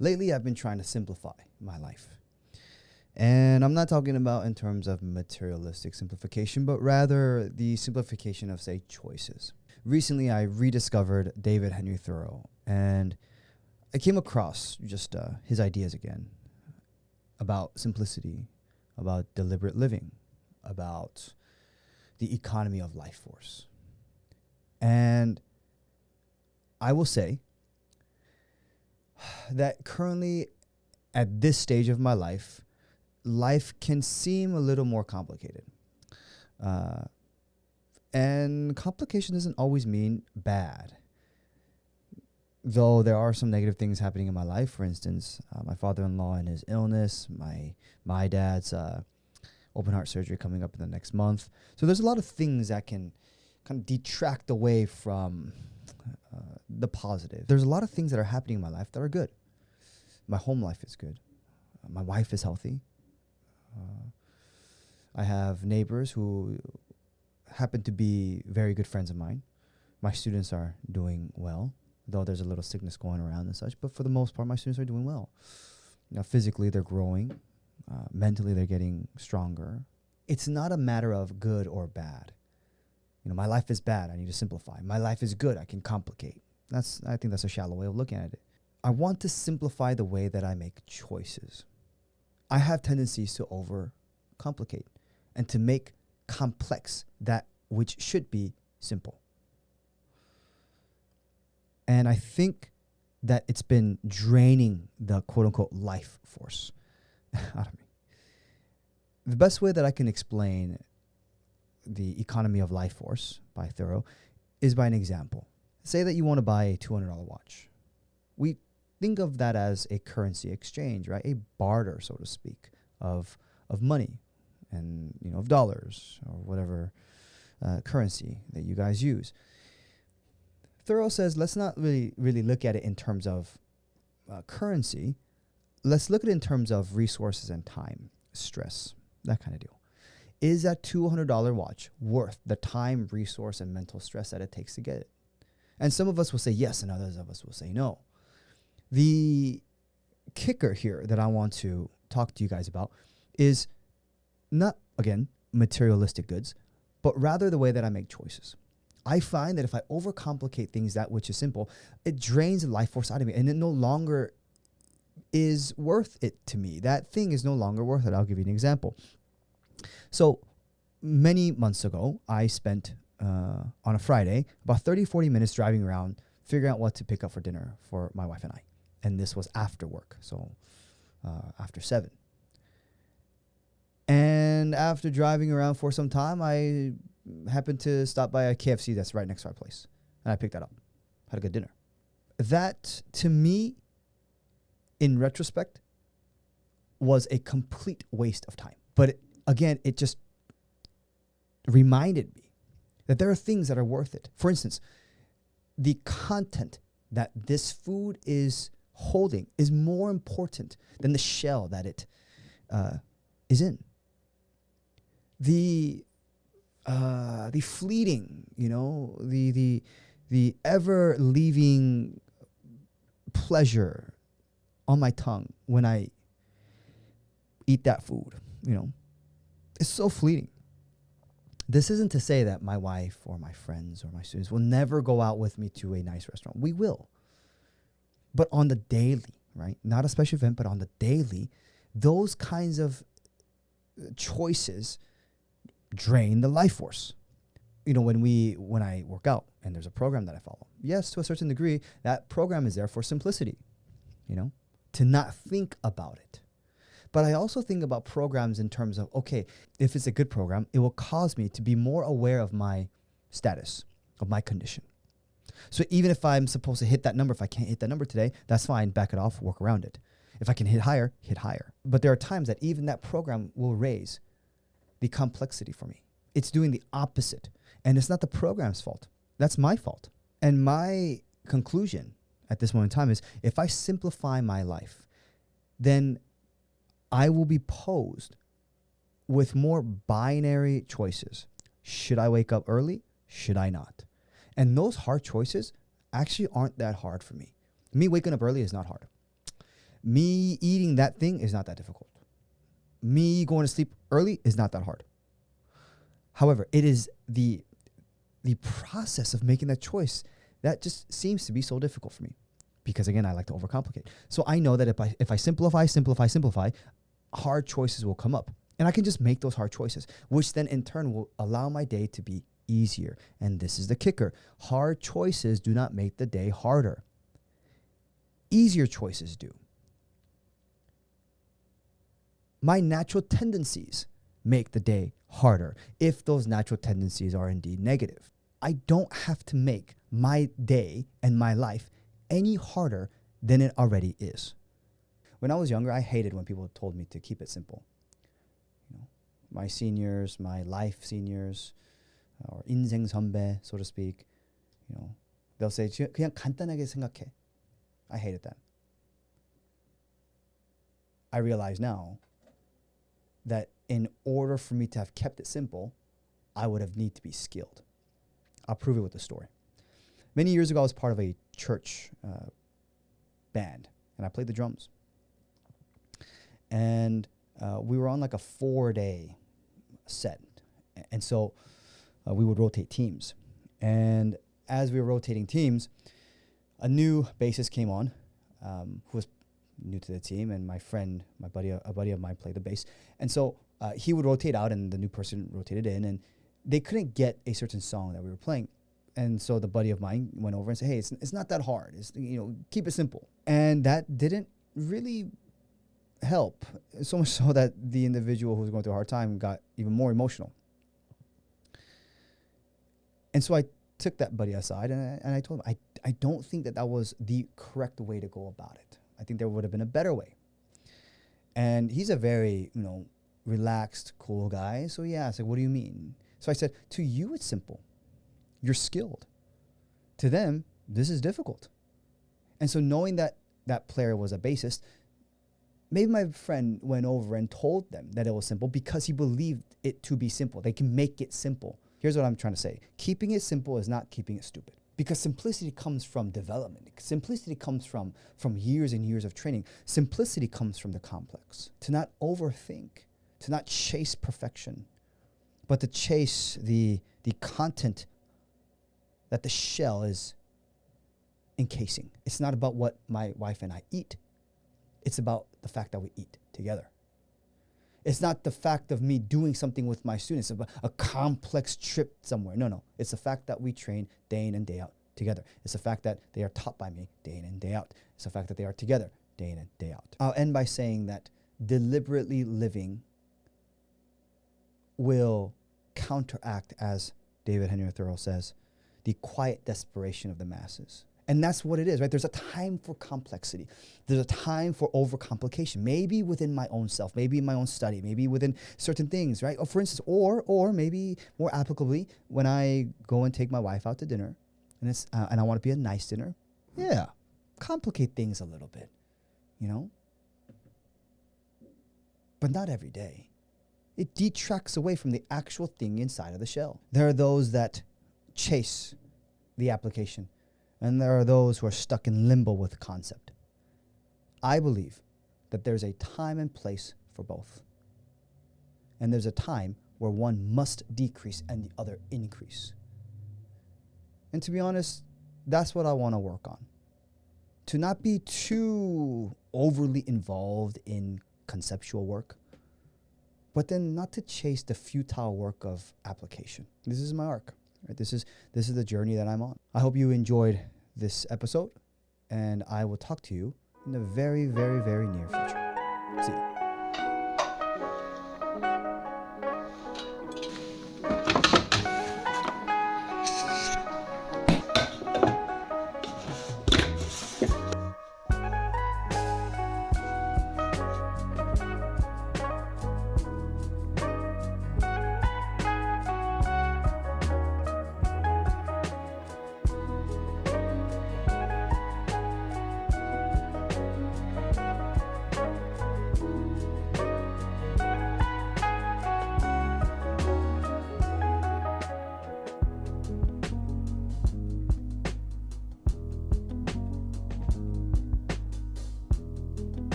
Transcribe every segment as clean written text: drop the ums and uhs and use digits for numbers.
Lately, I've been trying to simplify my life. And I'm not talking about in terms of materialistic simplification, but rather the simplification of, say, choices. Recently, I rediscovered David Henry Thoreau, and I came across just his ideas again about simplicity, about deliberate living, about the economy of life force. And I will say that currently, at this stage of my life, life can seem a little more complicated. And complication doesn't always mean bad. Though there are some negative things happening in my life. For instance, my father-in-law and his illness, my dad's open heart surgery coming up in the next month. So there's a lot of things that can kind of detract away from the positive. There's a lot of things that are happening in my life that are good. My home life is good. My wife is healthy. I have neighbors who happen to be very good friends of mine. My students are doing well, though there's a little sickness going around and such. But for the most part, my students are doing well. Physically, they're growing. Mentally, they're getting stronger. It's not a matter of good or bad. My life is bad. I need to simplify. My life is good. I can complicate. I think that's a shallow way of looking at it. I want to simplify the way that I make choices. I have tendencies to overcomplicate and to make complex that which should be simple. And I think that it's been draining the quote-unquote life force out of me. The best way that I can explain the economy of life force by Thoreau is by an example. Say that you want to buy a $200 watch. We think of that as a currency exchange, right? A barter, so to speak, of money and of dollars or whatever currency that you guys use. Thoreau says, let's not really look at it in terms of currency. Let's look at it in terms of resources and time, stress, that kind of deal. Is that $200 watch worth the time, resource, and mental stress that it takes to get it? And some of us will say yes, and others of us will say no. The kicker here that I want to talk to you guys about is not, again, materialistic goods, but rather the way that I make choices. I find that if I overcomplicate things, that which is simple, it drains the life force out of me, and it no longer is worth it to me. That thing is no longer worth it. I'll give you an example. So many months ago, I spent on a Friday about 30-40 minutes driving around, figuring out what to pick up for dinner for my wife and I. And this was after work, so after 7. And after driving around for some time, I happened to stop by a KFC that's right next to our place. And I picked that up. Had a good dinner. That, to me, in retrospect, was a complete waste of time. But again, it just reminded me that there are things that are worth it. For instance, the content that this food is holding is more important than the shell that it is in. The fleeting, the ever leaving pleasure on my tongue when I eat that food, it's so fleeting. This isn't to say that my wife or my friends or my students will never go out with me to a nice restaurant. We will. But on the daily, right? Not a special event, but on the daily, those kinds of choices drain the life force. When I work out and there's a program that I follow, yes, to a certain degree, that program is there for simplicity, to not think about it. But I also think about programs in terms of, okay, if it's a good program, it will cause me to be more aware of my status, of my condition. So even if I'm supposed to hit that number, if I can't hit that number today, that's fine, back it off, work around it. If I can hit higher, hit higher. But there are times that even that program will raise the complexity for me. It's doing the opposite. And it's not the program's fault. That's my fault. And my conclusion at this moment in time is, if I simplify my life, then I will be posed with more binary choices. Should I wake up early? Should I not? And those hard choices actually aren't that hard for me. Me waking up early is not hard. Me eating that thing is not that difficult. Me going to sleep early is not that hard. However, it is the process of making that choice that just seems to be so difficult for me, because again, I like to overcomplicate. So I know that if I simplify, hard choices will come up, and I can just make those hard choices, which then in turn will allow my day to be easier. And this is the kicker: hard choices do not make the day harder. Easier choices do. My natural tendencies make the day harder if those natural tendencies are indeed negative. I don't have to make my day and my life any harder than it already is. When I was younger, I hated when people told me to keep it simple. My seniors, my life seniors, or 인생 선배, so to speak, they'll say, 그냥 간단하게 생각해. I hated that. I realize now that in order for me to have kept it simple, I would have need to be skilled. I'll prove it with a story. Many years ago, I was part of a church band, and I played the drums. And we were on like a 4-day set. And so we would rotate teams. And as we were rotating teams, a new bassist came on who was new to the team, and a buddy of mine played the bass. And so he would rotate out, and the new person rotated in, and they couldn't get a certain song that we were playing. And so the buddy of mine went over and said, hey, it's not that hard. It's, keep it simple. And that didn't really help, so much so that the individual who was going through a hard time got even more emotional. And so I took that buddy aside, and I told him, I don't think that was the correct way to go about it. I think there would have been a better way. And he's a very, relaxed, cool guy. So yeah, I said, what do you mean? So I said, to you, it's simple. You're skilled. To them, this is difficult. And so knowing that that player was a bassist, maybe my friend went over and told them that it was simple because he believed it to be simple. They can make it simple. Here's what I'm trying to say. Keeping it simple is not keeping it stupid. Because simplicity comes from development. Simplicity comes from years and years of training. Simplicity comes from the complex. To not overthink, to not chase perfection, but to chase the content that the shell is encasing. It's not about what my wife and I eat. It's about the fact that we eat together. It's not the fact of me doing something with my students, about a complex trip somewhere. No. It's the fact that we train day in and day out together. It's the fact that they are taught by me day in and day out. It's the fact that they are together day in and day out. I'll end by saying that deliberately living will counteract, as David Henry Thoreau says, the quiet desperation of the masses. And that's what it is, right? There's a time for complexity. There's a time for overcomplication, maybe within my own self, maybe in my own study, maybe within certain things, right? Or for instance, or maybe more applicably, when I go and take my wife out to dinner, and I want to be a nice dinner, yeah, complicate things a little bit, But not every day. It detracts away from the actual thing inside of the shell. There are those that chase the application, and there are those who are stuck in limbo with the concept. I believe that there's a time and place for both. And there's a time where one must decrease and the other increase. And to be honest, that's what I want to work on. To not be too overly involved in conceptual work, but then not to chase the futile work of application. This is my arc. Right? This is the journey that I'm on. I hope you enjoyed this episode, and I will talk to you in the very, very, very near future. See you.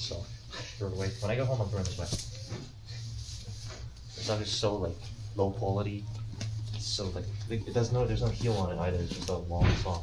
So throw it away. When I go home, I'm throwing this away. This stuff is so like low quality. It's so like it does no. There's no heel on it either. It's just a long saw.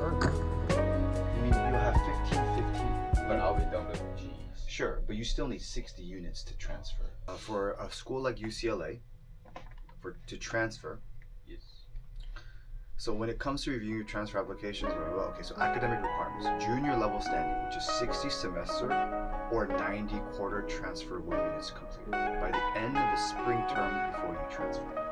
You mean you'll have 15, But I'll be done with G's. Sure, but you still need 60 units to transfer. For a school like UCLA, to transfer, Yes. so when it comes to reviewing your transfer applications, okay, so academic requirements, junior level standing, which is 60 semester or 90 quarter transferable units completed by the end of the spring term before you transfer.